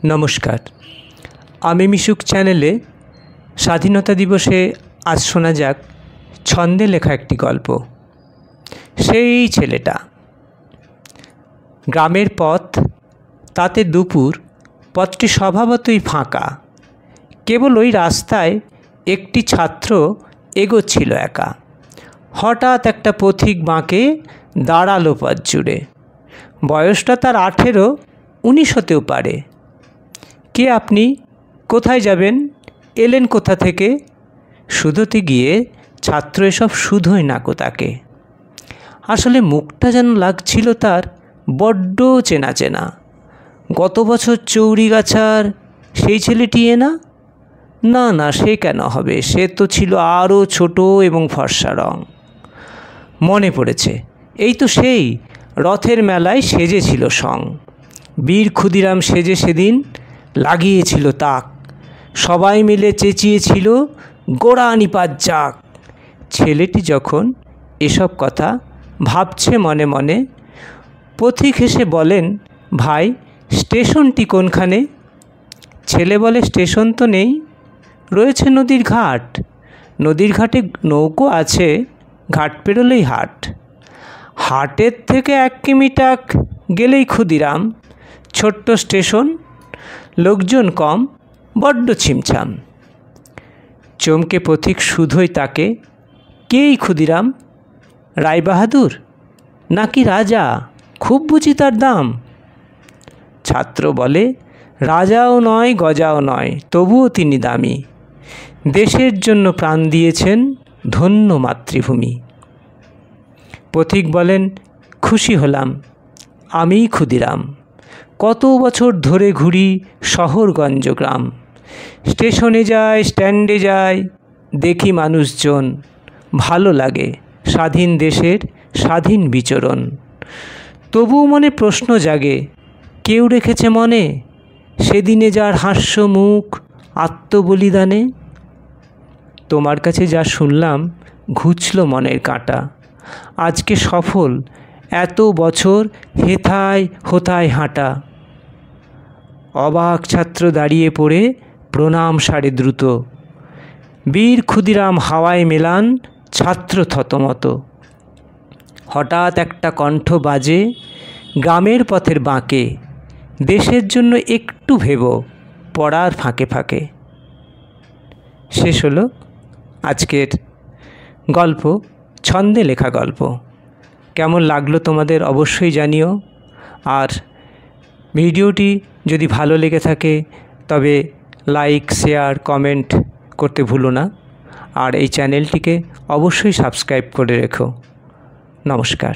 নমস্কার, আমি মিশুক চ্যানেলে স্বাধীনতা দিবসে আজ শোনা যাক ছন্দে লেখা একটি গল্প। সেই ছেলেটা। গ্রামের পথ, তাতে দুপুর, পথটি স্বভাবতই ফাঁকা। কেবল ওই রাস্তায় একটি ছাত্র এগোচ্ছিল একা। হঠাৎ একটা পথিক বাঁকে দাঁড়ালো পথ জুড়ে। বয়সটা তার 18-19 হতেও পারে। কে আপনি? কোথায় যাবেন? এলেন কোথা থেকে? শুধোতে গিয়ে ছাত্র এসব শুধোয় নাকো তাকে। আসলে মুখটা যেন লাগছিল তার বড্ড চেনা চেনা। গত বছর চৌরিগাছার সেই ছেলেটি না? না না, সে কেন হবে? সে তো ছিল আরও ছোট এবং ফর্সা রং। মনে পড়েছে, এই তো সেই রথের মেলায় সেজেছিল সং। বীর ক্ষুদিরাম সেজে সেদিন লাগিয়েছিল তাক। সবাই মিলে চেঁচিয়েছিল গোড়া নিপাত যাক। ছেলেটি যখন এসব কথা ভাবছে মনে মনে, পথিক হেসে বলেন, ভাই স্টেশনটি কোনখানে? ছেলে বলে, স্টেশন তো নেই, রয়েছে নদীর ঘাট। নদীর ঘাটে নৌকো আছে, ঘাট পেরোলেই হাট। হাটের থেকে 1 কিমি টাক গেলেই ক্ষুদিরাম। ছোট্ট স্টেশন, লোকজন কম, বড্ড ছিমছাম। চমকে পথিক শুধোয় তাকে, কেই ক্ষুদিরাম? রায়বাহাদুর নাকি রাজা? খুব বুঝি তার দাম? ছাত্র বলে, রাজাও নয় গজাও নয়, তবুও তিনি দামি। দেশের জন্য প্রাণ দিয়েছেন, ধন্য মাতৃভূমি। পথিক বলেন, খুশি হলাম, আমিই ক্ষুদিরাম। কত বছর ধরে ঘুরি শহরগঞ্জ গ্রাম। স্টেশনে যাই, স্ট্যান্ডে যাই, দেখি মানুষজন। ভালো লাগে স্বাধীন দেশের স্বাধীন বিচরণ। তবুও মনে প্রশ্ন জাগে, কেউ রেখেছে মনে সেদিনে যার হাস্য মুখ আত্মবলিদানে? তোমার কাছে যা শুনলাম ঘুচল মনের কাঁটা। আজকে সফল, এত বছর হেথায় হোথায় হাঁটা। অবাক ছাত্র দাঁড়িয়ে পড়ে প্রণাম সারে দ্রুত। বীর ক্ষুদিরাম হাওয়ায় মেলান, ছাত্র থতমত। হঠাৎ একটা কণ্ঠ বাজে গ্রামের পথের বাঁকে, দেশের জন্য একটু ভেবো পড়ার ফাঁকে ফাঁকে। শেষ হলো আজকের গল্প, ছন্দে লেখা গল্প। কেমন লাগলো তোমাদের অবশ্যই জানিও। আর ভিডিওটি যদি ভালো লেগে থাকে তবে লাইক, শেয়ার, কমেন্ট করতে ভুলো না। আর এই চ্যানেলটিকে অবশ্যই সাবস্ক্রাইব করে রেখো। নমস্কার।